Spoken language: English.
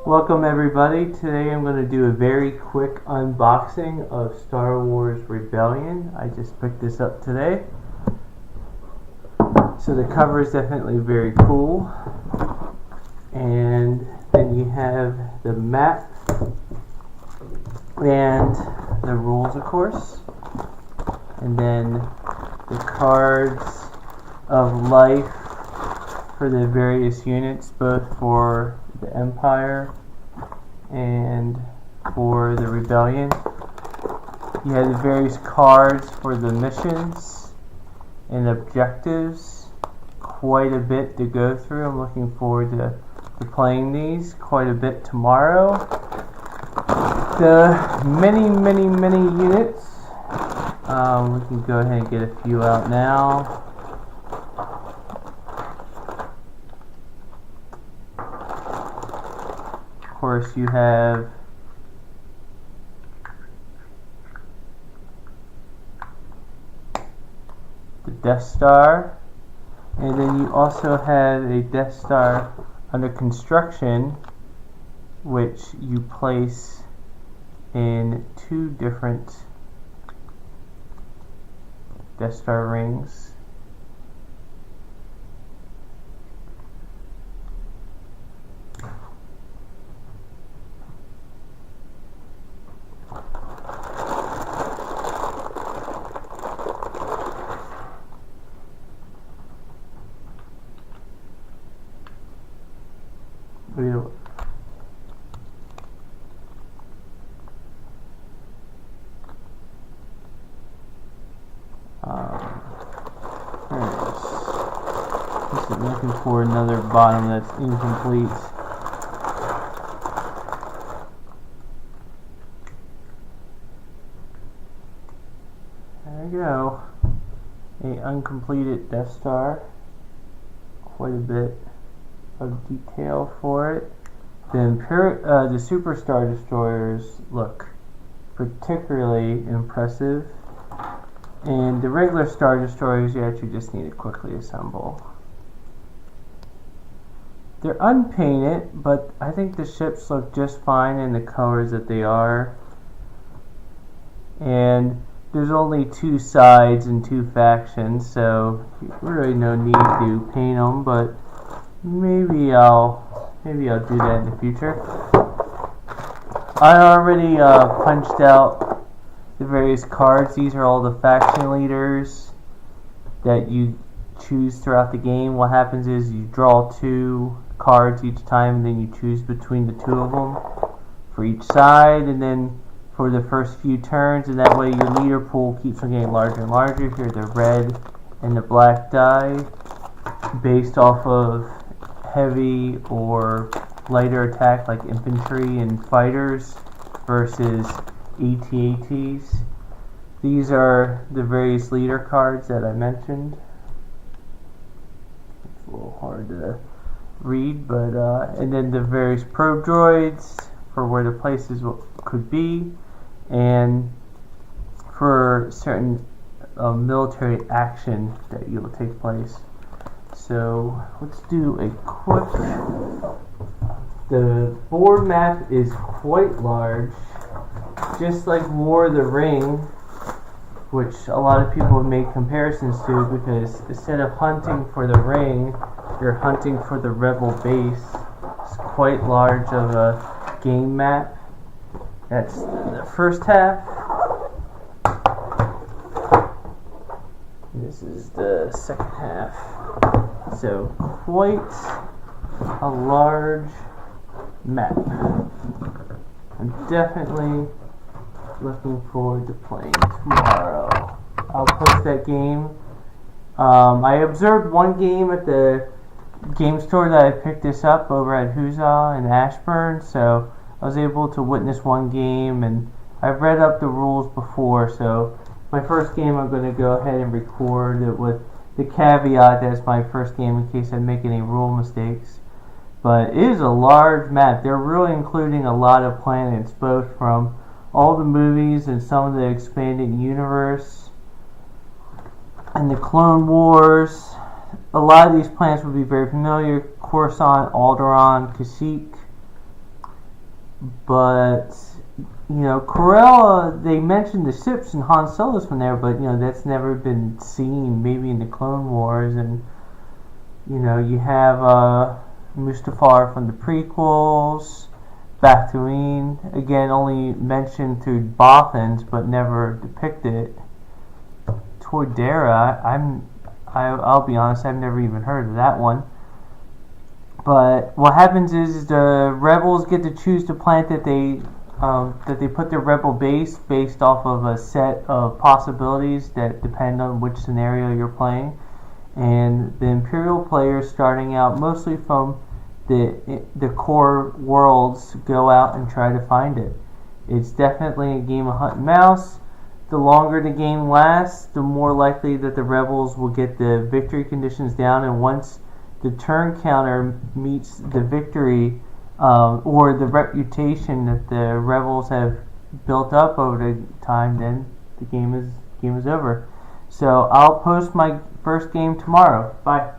Welcome everybody. Today I'm going to do a very quick unboxing of Star Wars Rebellion. I just picked this up today. So the cover is definitely very cool. And then you have the map and the rules, of course. And then the cards of life for the various units, both for the Empire and for the Rebellion. You have the various cards for the missions and objectives. Quite a bit to go through. I'm looking forward to playing these quite a bit tomorrow. The many units. We can go ahead and get a few out now. Of course, you have the Death Star, and then you also have a Death Star under construction, which you place in two different Death Star rings. Just looking for another bottom that's incomplete. There we go. A uncompleted Death Star. Quite a bit of detail for it. The Super Star Destroyers look particularly impressive, and the regular Star Destroyers you actually just need to quickly assemble. They're unpainted, but I think the ships look just fine in the colors that they are, and there's only two sides and two factions, so really no need to paint them, but maybe I'll do that in the future. I already punched out the various cards. These are all the faction leaders that you choose throughout the game. What happens is you draw two cards each time, and then you choose between the two of them for each side, and then for the first few turns, and that way your leader pool keeps on getting larger and larger. Here the red and the black die based off of heavy or lighter attack like infantry and fighters versus AT-ATs. These are the various leader cards that I mentioned. It's a little hard to read, but and then the various probe droids for where the places could be, and for certain military action that will take place. So let's do a quick. The board map is quite large, just like War of the Ring, which a lot of people have made comparisons to, because instead of hunting for the ring, you're hunting for the rebel base. It's quite large of a game map. That's the first half. This is the second half. So quite a large map. I'm definitely looking forward to playing tomorrow. I'll post that game. I observed one game at the game store that I picked this up over at Huzzah in Ashburn, so I was able to witness one game, and I've read up the rules before, so my first game I'm going to go ahead and record it with the caveat that it's my first game in case I make any rule mistakes. But it is a large map. They're really including a lot of planets, both from all the movies and some of the expanded universe and the Clone Wars. A lot of these planets would be very familiar. Coruscant, Alderaan, Kashyyyk, But Corella, they mentioned the ships and Han Solo's from there, but that's never been seen. Maybe in the Clone Wars, and you have Mustafar from the prequels. Tatooine, again, only mentioned through boffins, but never depicted. Tordera, I'll be honest, I've never even heard of that one. But what happens is the rebels get to choose the planet that they put their rebel base based off of a set of possibilities that depend on which scenario you're playing. And the Imperial players, starting out mostly from the core worlds, go out and try to find it. It's definitely a game of hunt and mouse. The longer the game lasts, the more likely that the rebels will get the victory conditions down, and once the turn counter meets the victory or the reputation that the rebels have built up over the time, then the game is over. So I'll post my first game tomorrow. Bye.